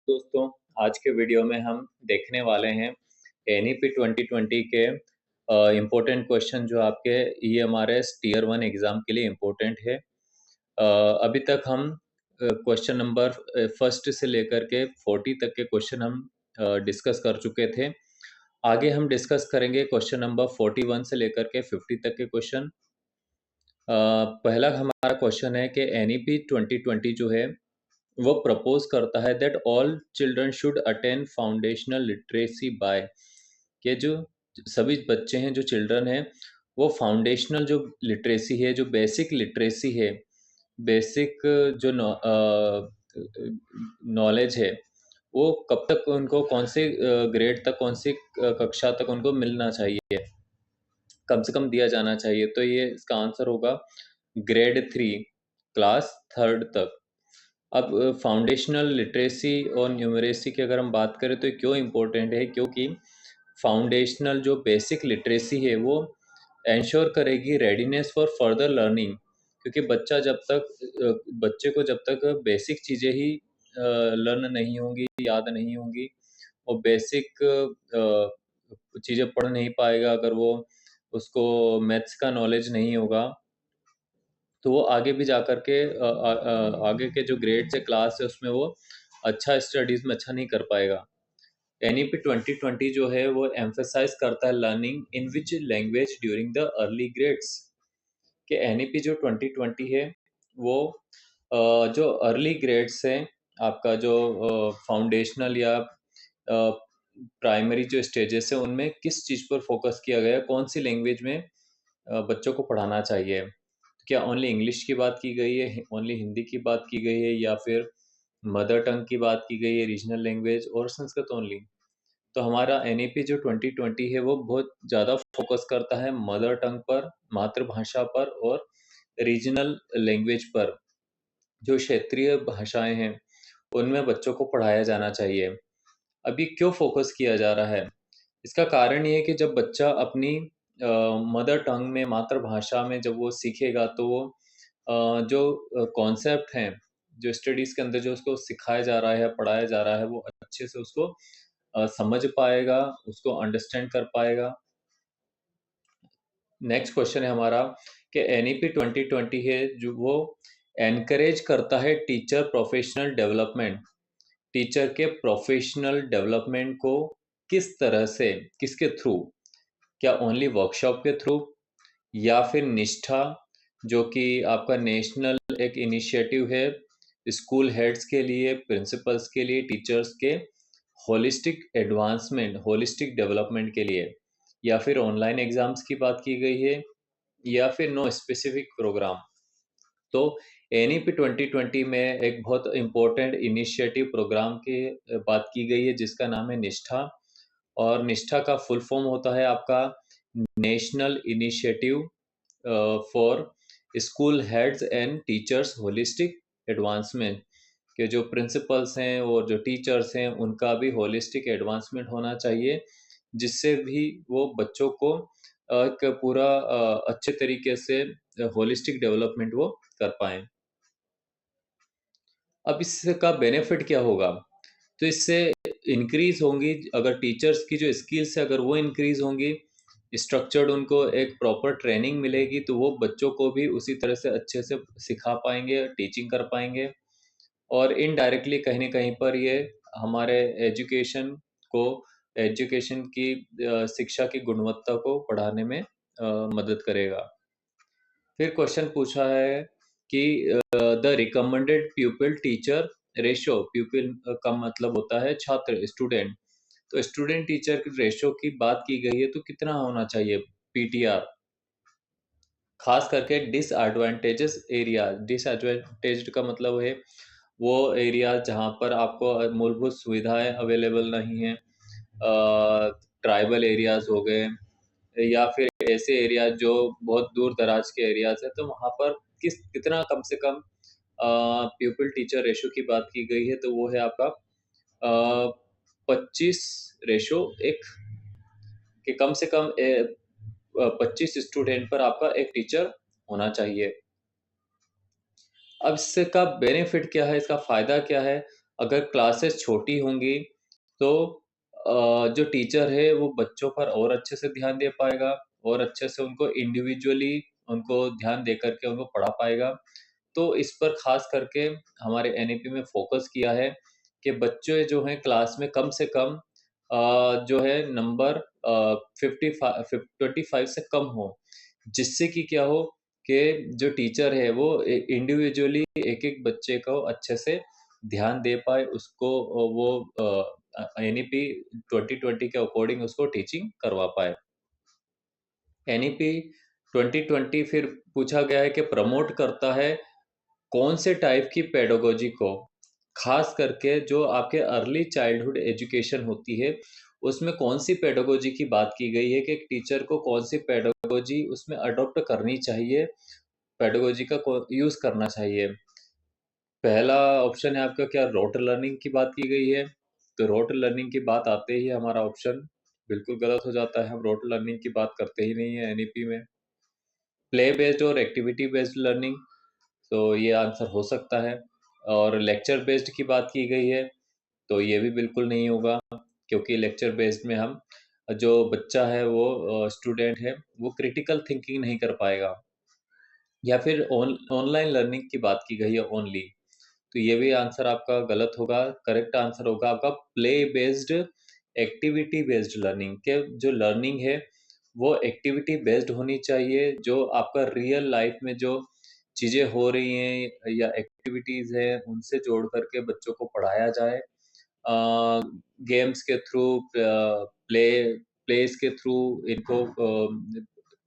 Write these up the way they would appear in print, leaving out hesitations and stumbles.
दोस्तों, आज के वीडियो में हम देखने वाले हैं एनईपी 2020 के इम्पोर्टेंट क्वेश्चन जो आपके ईएमआरएस टीयर 1 एग्ज़ाम के लिए इम्पोर्टेंट है। अभी तक हम क्वेश्चन नंबर फर्स्ट से लेकर के 40 तक के क्वेश्चन हम डिस्कस कर चुके थे। आगे हम डिस्कस करेंगे क्वेश्चन नंबर 41 से लेकर के 50 तक के क्वेश्चन। पहला हमारा क्वेश्चन है कि एनईपी 2020 जो है वो प्रपोज करता है that all children should attend foundational literacy by, कि जो सभी बच्चे हैं, जो चिल्ड्रन हैं, वो फाउंडेशनल जो लिटरेसी है, जो बेसिक लिटरेसी है, बेसिक जो नॉलेज है, वो कब तक उनको, कौन से ग्रेड तक, कौन सी कक्षा तक उनको मिलना चाहिए, कम से कम दिया जाना चाहिए। तो ये इसका आंसर होगा ग्रेड 3 क्लास 3rd तक। अब फाउंडेशनल लिटरेसी और न्यूमरेसी की अगर हम बात करें तो क्यों इम्पोर्टेंट है, क्योंकि फाउंडेशनल जो बेसिक लिटरेसी है वो इंश्योर करेगी रेडीनेस फॉर फर्दर लर्निंग, क्योंकि बच्चे को जब तक बेसिक चीज़ें ही लर्न नहीं होंगी, याद नहीं होंगी, और बेसिक चीज़ें पढ़ नहीं पाएगा, अगर वो उसको मैथ्स का नॉलेज नहीं होगा, तो वो आगे भी जा कर के आगे के जो ग्रेड्स है, क्लास है, उसमें वो अच्छा स्टडीज़ में अच्छा नहीं कर पाएगा। एनईपी 2020 जो है वो एम्फेसाइज करता है learning in which language during the early grades, कि एनईपी जो 2020 है वो जो अर्ली ग्रेड्स हैं, आपका जो फाउंडेशनल या प्राइमरी जो स्टेजेस है, उनमें किस चीज़ पर फोकस किया गया है, कौन सी लैंग्वेज में बच्चों को पढ़ाना चाहिए। क्या ओनली इंग्लिश की बात की गई है, ओनली हिंदी की बात की गई है, या फिर मदर टंग की बात की गई है, रीजनल लैंग्वेज और संस्कृत ओनली। तो हमारा एनईपी जो 2020 है वो बहुत ज़्यादा फोकस करता है मदर टंग पर, मातृभाषा पर, और रीजनल लैंग्वेज पर। जो क्षेत्रीय भाषाएं हैं उनमें बच्चों को पढ़ाया जाना चाहिए। अभी क्यों फोकस किया जा रहा है, इसका कारण ये है कि जब बच्चा अपनी मदर टंग में, मातृभाषा में जब वो सीखेगा, तो वो जो कॉन्सेप्ट हैं, जो स्टडीज़ के अंदर जो उसको सिखाया जा रहा है, पढ़ाया जा रहा है, वो अच्छे से उसको समझ पाएगा, उसको अंडरस्टैंड कर पाएगा। नेक्स्ट क्वेश्चन है हमारा कि एनईपी 2020 है जो वो एनकरेज करता है टीचर प्रोफेशनल डेवलपमेंट। टीचर के प्रोफेशनल डेवलपमेंट को किस तरह से, किसके थ्रू, क्या ओनली वर्कशॉप के थ्रू, या फिर निष्ठा, जो कि आपका नेशनल एक इनिशिएटिव है स्कूल हेड्स के लिए, प्रिंसिपल्स के लिए, टीचर्स के होलिस्टिक एडवांसमेंट, होलिस्टिक डेवलपमेंट के लिए, या फिर ऑनलाइन एग्जाम्स की बात की गई है, या फिर नो स्पेसिफिक प्रोग्राम। तो एनईपी 2020 में एक बहुत इम्पोर्टेंट इनिशिएटिव प्रोग्राम की बात की गई है जिसका नाम है निष्ठा, और निष्ठा का फुल फॉर्म होता है आपका national initiative for school heads and teachers holistic advancement, के जो प्रिंसिपल्स हैं और जो टीचर्स हैं उनका भी होलिस्टिक एडवांसमेंट होना चाहिए, जिससे भी वो बच्चों को एक पूरा अच्छे तरीके से होलिस्टिक डेवलपमेंट वो कर पाएँ। अब इसका बेनिफिट क्या होगा? तो इससे इंक्रीज होंगी, अगर टीचर्स की जो स्किल्स है अगर वो इंक्रीज होंगी, स्ट्रक्चर्ड उनको एक प्रॉपर ट्रेनिंग मिलेगी, तो वो बच्चों को भी उसी तरह से अच्छे से सिखा पाएंगे, टीचिंग कर पाएंगे, और इनडायरेक्टली कहीं ना कहीं पर ये हमारे एजुकेशन को, एजुकेशन की शिक्षा की गुणवत्ता को बढ़ाने में मदद करेगा। फिर क्वेश्चन पूछा है कि द रिकमेंडेड प्यूपिल टीचर रेशो, प्यूपिल का मतलब होता है छात्र, स्टूडेंट, तो स्टूडेंट टीचर की रेशो की बात की गई है, तो कितना होना चाहिए पीटीआर, खास करके डिसएडवांटेजेस एरिया। डिसएडवांटेज्ड का मतलब है वो एरिया जहाँ पर आपको मूलभूत सुविधाएं अवेलेबल नहीं है, ट्राइबल एरियाज हो गए, या फिर ऐसे एरिया जो बहुत दूर दराज के एरियाज है, तो वहाँ पर कितना कम से कम प्यूपिल टीचर रेशो की बात की गई है, तो वो है आपका 25:1, कि कम से कम 25 स्टूडेंट पर आपका एक टीचर होना चाहिए। अब इससे का बेनिफिट क्या है, इसका फायदा क्या है? अगर क्लासेस छोटी होंगी तो जो टीचर है वो बच्चों पर और अच्छे से ध्यान दे पाएगा और अच्छे से उनको इंडिविजुअली उनको ध्यान दे करके उनको पढ़ा पाएगा। तो इस पर खास करके हमारे एनईपी में फोकस किया है कि बच्चे जो हैं क्लास में कम से कम जो है नंबर 25 से कम हो, जिससे कि क्या हो कि जो टीचर है वो इंडिविजुअली एक एक बच्चे को अच्छे से ध्यान दे पाए, उसको वो एनईपी 2020 के अकॉर्डिंग उसको टीचिंग करवा पाए। एनईपी 2020 फिर पूछा गया है कि प्रमोट करता है कौन से टाइप की पेडागोजी को, खास करके जो आपके अर्ली चाइल्डहुड एजुकेशन होती है उसमें कौन सी पेडागोजी की बात की गई है कि एक टीचर को कौन सी पेडागोजी उसमें अडॉप्ट करनी चाहिए, पेडागोजी का यूज करना चाहिए। पहला ऑप्शन है आपका क्या रोट लर्निंग की बात की गई है, तो रोट लर्निंग की बात आते ही हमारा ऑप्शन बिल्कुल गलत हो जाता है, हम रोट लर्निंग की बात करते ही नहीं है एनईपी में। प्ले बेस्ड और एक्टिविटी बेस्ड लर्निंग, तो ये आंसर हो सकता है। और लेक्चर बेस्ड की बात की गई है तो ये भी बिल्कुल नहीं होगा, क्योंकि लेक्चर बेस्ड में हम जो बच्चा है वो स्टूडेंट है वो क्रिटिकल थिंकिंग नहीं कर पाएगा। या फिर ऑनलाइन लर्निंग की बात की गई है ओनली, तो ये भी आंसर आपका गलत होगा। करेक्ट आंसर होगा आपका play based activity based learning के जो लर्निंग है वो एक्टिविटी बेस्ड होनी चाहिए, जो आपका रियल लाइफ में जो चीज़ें हो रही हैं या एक्टिविटीज़ है उनसे जोड़ करके बच्चों को पढ़ाया जाए। गेम्स के थ्रू, प्लेस के थ्रू इनको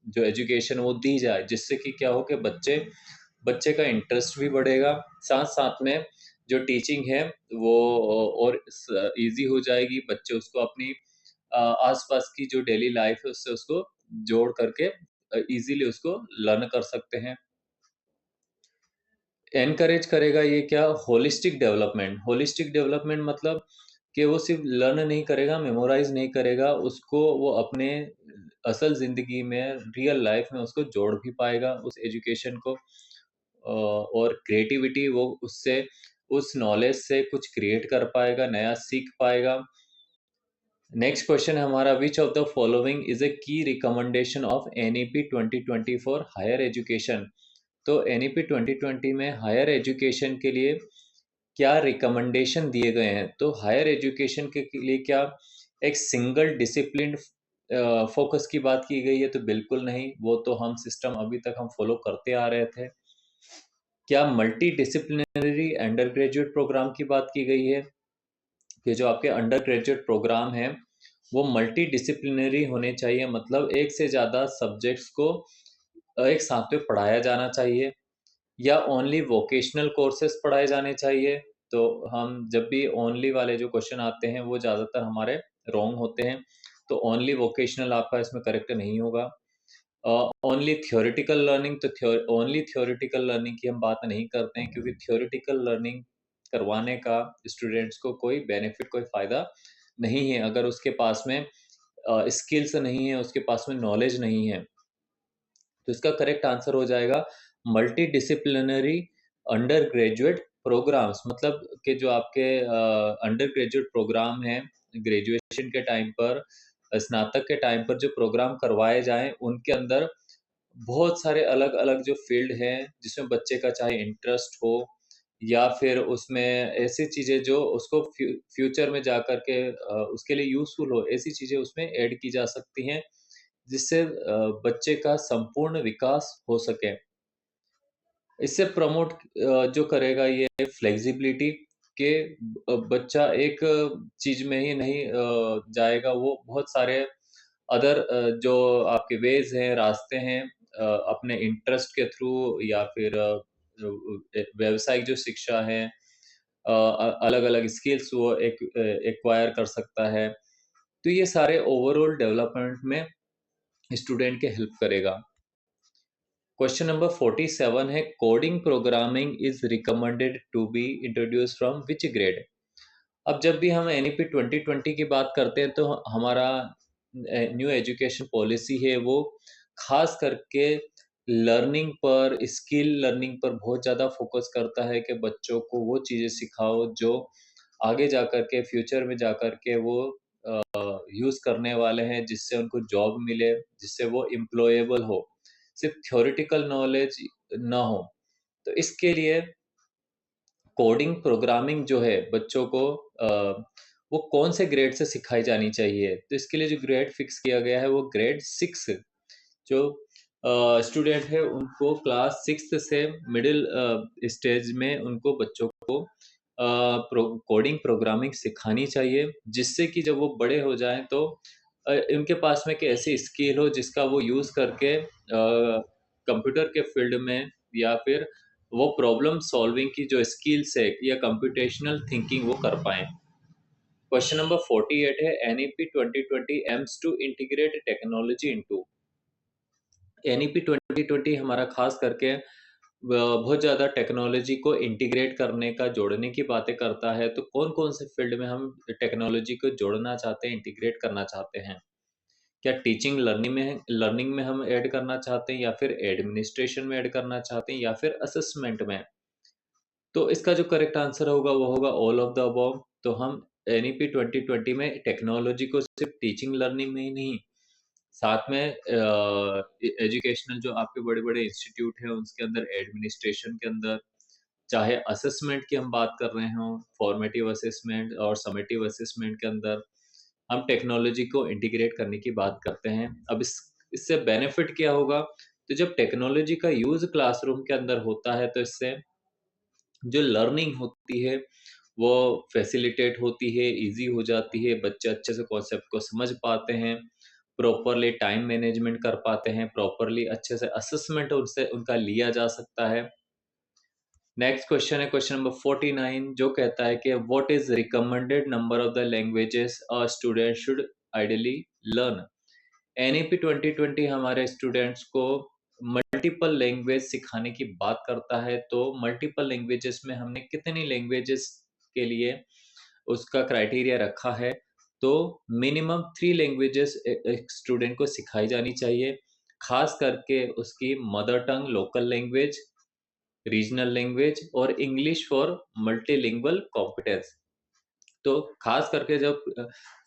जो एजुकेशन वो दी जाए, जिससे कि क्या हो कि बच्चे का इंटरेस्ट भी बढ़ेगा, साथ साथ में जो टीचिंग है वो और इजी हो जाएगी, बच्चे उसको अपनी आसपास की जो डेली लाइफ है उससे उसको जोड़ करके इजीली उसको लर्न कर सकते हैं। एनकरेज करेगा ये क्या, होलिस्टिक डेवलपमेंट। होलिस्टिक डेवलपमेंट मतलब कि वो सिर्फ लर्न नहीं करेगा, मेमोराइज नहीं करेगा, उसको वो अपने असल ज़िंदगी में रियल लाइफ में उसको जोड़ भी पाएगा उस एजुकेशन को। और क्रिएटिविटी वो उससे उस नॉलेज से कुछ क्रिएट कर पाएगा, नया सीख पाएगा। नेक्स्ट क्वेश्चन है हमारा, which of the following is a key recommendation of NEP 2020 for higher education. तो एनईपी 2020 में हायर एजुकेशन के लिए क्या रिकमेंडेशन दिए गए हैं, तो हायर एजुकेशन के लिए क्या एक सिंगल डिसिप्लिन फोकस की बात की गई है, तो बिल्कुल नहीं, वो तो हम सिस्टम अभी तक हम फॉलो करते आ रहे थे। क्या multidisciplinary undergraduate program की बात की गई है, कि जो आपके अंडर ग्रेजुएट प्रोग्राम है वो मल्टी डिसिप्लिनरी होने चाहिए, मतलब एक से ज़्यादा सब्जेक्ट्स को एक साथ में पढ़ाया जाना चाहिए, या ओनली वोकेशनल कोर्सेज पढ़ाए जाने चाहिए। तो हम जब भी ओनली वाले जो क्वेश्चन आते हैं वो ज़्यादातर हमारे रॉन्ग होते हैं, तो ओनली वोकेशनल आपका इसमें करेक्ट नहीं होगा। ओनली थ्योरेटिकल लर्निंग, तो ओनली थ्योरेटिकल लर्निंग की हम बात नहीं करते हैं, क्योंकि थ्योरेटिकल लर्निंग करवाने का स्टूडेंट्स को कोई बेनिफिट, कोई फ़ायदा नहीं है अगर उसके पास में स्किल्स नहीं है, उसके पास में नॉलेज नहीं है। तो इसका करेक्ट आंसर हो जाएगा multidisciplinary undergraduate programs, मतलब कि जो आपके अंडर ग्रेजुएट प्रोग्राम हैं ग्रेजुएशन के टाइम पर, स्नातक के टाइम पर जो प्रोग्राम करवाए जाएं उनके अंदर बहुत सारे अलग अलग जो फील्ड हैं जिसमें बच्चे का चाहे इंटरेस्ट हो, या फिर उसमें ऐसी चीज़ें जो उसको फ्यूचर में जा कर के उसके लिए यूज़फुल हो, ऐसी चीज़ें उसमें ऐड की जा सकती हैं, जिससे बच्चे का संपूर्ण विकास हो सके। इससे प्रमोट जो करेगा ये फ्लेक्सिबिलिटी के बच्चा एक चीज़ में ही नहीं जाएगा, वो बहुत सारे अदर जो आपके वेज़ हैं, रास्ते हैं, अपने इंटरेस्ट के थ्रू या फिर व्यावसायिक जो शिक्षा है, अलग-अलग स्किल्स वो एक्वायर कर सकता है। तो ये सारे ओवरऑल डेवलपमेंट में स्टूडेंट के हेल्प करेगा। क्वेश्चन नंबर 47 है, coding programming is recommended to be introduce from which grade. अब जब भी हम एनईपी 2020 की बात करते हैं तो हमारा न्यू एजुकेशन पॉलिसी है वो खास करके लर्निंग पर, स्किल लर्निंग पर बहुत ज़्यादा फोकस करता है कि बच्चों को वो चीज़ें सिखाओ जो आगे जाकर के फ्यूचर में जाकर के वो यूज़ करने वाले हैं, जिससे उनको जॉब मिले, जिससे वो एम्प्लॉयबल हो, सिर्फ थ्योरेटिकल नॉलेज ना हो। तो इसके लिए कोडिंग प्रोग्रामिंग जो है बच्चों को वो कौन से ग्रेड से सिखाई जानी चाहिए, तो इसके लिए जो ग्रेड फिक्स किया गया है वो ग्रेड 6 जो स्टूडेंट है उनको क्लास 6 से मिडिल स्टेज में उनको बच्चों को कोडिंग प्रोग्रामिंग सिखानी चाहिए, जिससे कि जब वो बड़े हो जाएं तो इनके पास में एक ऐसी स्किल हो जिसका वो यूज़ करके कंप्यूटर के फील्ड में या फिर वो प्रॉब्लम सॉल्विंग की जो स्किल्स है या कंप्यूटेशनल थिंकिंग वो कर पाएँ। क्वेश्चन नंबर 48 है NEP 2020 aims to integrate technology into. NEP 2020 हमारा खास करके बहुत ज़्यादा टेक्नोलॉजी को इंटीग्रेट करने का, जोड़ने की बातें करता है। तो कौन-कौन से फील्ड में हम टेक्नोलॉजी को जोड़ना चाहते हैं, इंटीग्रेट करना चाहते हैं? क्या टीचिंग लर्निंग में हम ऐड करना चाहते हैं या फिर एडमिनिस्ट्रेशन में ऐड करना चाहते हैं या फिर असेसमेंट में? तो इसका जो करेक्ट आंसर होगा वो होगा ऑल ऑफ द अबव। तो हम एनईपी 2020 में टेक्नोलॉजी को सिर्फ टीचिंग लर्निंग में ही नहीं, साथ में एजुकेशनल जो आपके बड़े-बड़े इंस्टीट्यूट हैं उसके अंदर, एडमिनिस्ट्रेशन के अंदर, चाहे असेसमेंट की हम बात कर रहे हों, फॉर्मेटिव असेसमेंट और समेटिव असेसमेंट के अंदर, हम टेक्नोलॉजी को इंटीग्रेट करने की बात करते हैं। अब इससे बेनिफिट क्या होगा? तो जब टेक्नोलॉजी का यूज़ क्लासरूम के अंदर होता है तो इससे जो लर्निंग होती है वो फैसिलिटेट होती है, ईज़ी हो जाती है, बच्चे अच्छे से कॉन्सेप्ट को समझ पाते हैं, प्रॉपरली टाइम मैनेजमेंट कर पाते हैं, प्रॉपरली अच्छे से असेसमेंट उनसे उनका लिया जा सकता है। नेक्स्ट क्वेश्चन है क्वेश्चन नंबर 49 जो कहता है कि what is recommended number of the languages a student should ideally learn? NEP 2020 हमारे स्टूडेंट्स को मल्टीपल लैंग्वेज सिखाने की बात करता है। तो मल्टीपल लैंग्वेजेस में हमने कितनी लैंग्वेजेस के लिए उसका क्राइटेरिया रखा है? तो मिनिमम 3 लैंग्वेजेस एक स्टूडेंट को सिखाई जानी चाहिए, खास करके उसकी mother tongue local language, regional language और इंग्लिश फॉर मल्टीलिंगुअल कॉम्पिटेंस। तो खास करके जब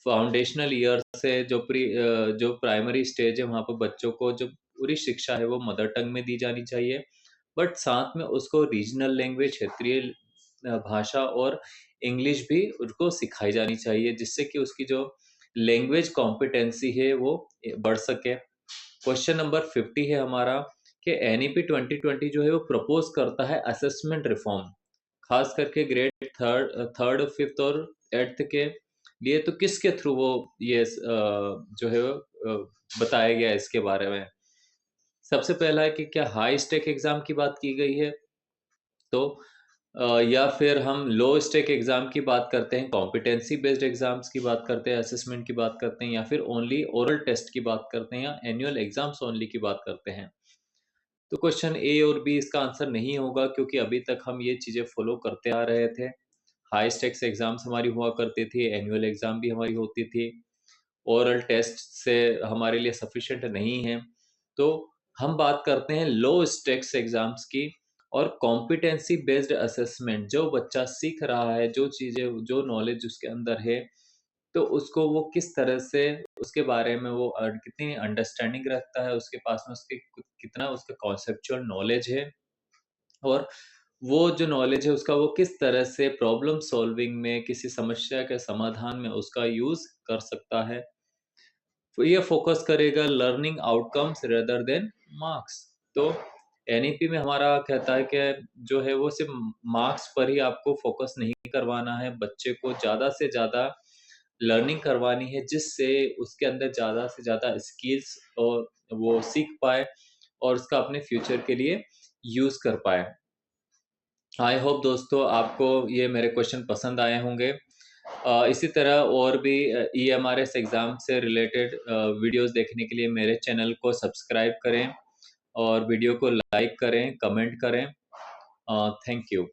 फाउंडेशनल ईयर से जो प्राइमरी स्टेज है वहाँ पर बच्चों को जो पूरी शिक्षा है वो मदर टंग में दी जानी चाहिए। बट साथ में उसको रीजनल लैंग्वेज, क्षेत्रीय भाषा और इंग्लिश भी उनको सिखाई जानी चाहिए, जिससे कि उसकी जो लैंग्वेज कॉम्पिटेंसी है वो बढ़ सके। क्वेश्चन नंबर 50 है हमारा कि एनईपी 2020 जो है वो प्रपोज करता है असेसमेंट रिफॉर्म, खास करके ग्रेड थर्ड, फिफ्थ और एट्थ के लिए। तो किसके थ्रू वो ये जो है वो बताया गया है इसके बारे में? सबसे पहला है कि क्या हाई स्टेक एग्जाम की बात की गई है? तो या फिर हम लो स्टेक एग्जाम की बात करते हैं, कॉम्पिटेंसी बेस्ड एग्जाम्स की बात करते हैं, असेसमेंट की बात करते हैं, या फिर ओनली ओरल टेस्ट की बात करते हैं, या एनुअल एग्जाम्स ओनली की बात करते हैं? तो क्वेश्चन ए और बी इसका आंसर नहीं होगा, क्योंकि अभी तक हम ये चीज़ें फॉलो करते आ रहे थे। हाई स्टेक्स एग्जाम्स हमारी हुआ करती थी, एनुअल एग्जाम भी हमारी होती थी, ओरल टेस्ट से हमारे लिए सफिशिएंट नहीं है। तो हम बात करते हैं लो स्टेक्स एग्जाम्स की और कॉम्पिटेंसी बेस्ड असेसमेंट। जो बच्चा सीख रहा है, जो चीज़ें, जो नॉलेज उसके अंदर है, तो उसको वो किस तरह से उसके बारे में वो कितनी अंडरस्टैंडिंग रखता है, उसके पास में उसके कितना उसका कॉन्सेप्चुअल नॉलेज है, और वो जो नॉलेज है उसका वो किस तरह से प्रॉब्लम सॉल्विंग में, किसी समस्या के समाधान में उसका यूज़ कर सकता है। तो ये फोकस करेगा learning outcomes rather than marks. तो एनईपी में हमारा कहता है कि जो है वो सिर्फ मार्क्स पर ही आपको फोकस नहीं करवाना है, बच्चे को ज़्यादा से ज़्यादा लर्निंग करवानी है, जिससे उसके अंदर ज़्यादा से ज़्यादा स्किल्स और वो सीख पाए और उसका अपने फ्यूचर के लिए यूज़ कर पाए। आई होप दोस्तों आपको ये मेरे क्वेश्चन पसंद आए होंगे। इसी तरह और भी ईएमआरएस एग्ज़ाम से रिलेटेड वीडियोस देखने के लिए मेरे चैनल को सब्सक्राइब करें और वीडियो को लाइक करें, कमेंट करें। Thank you.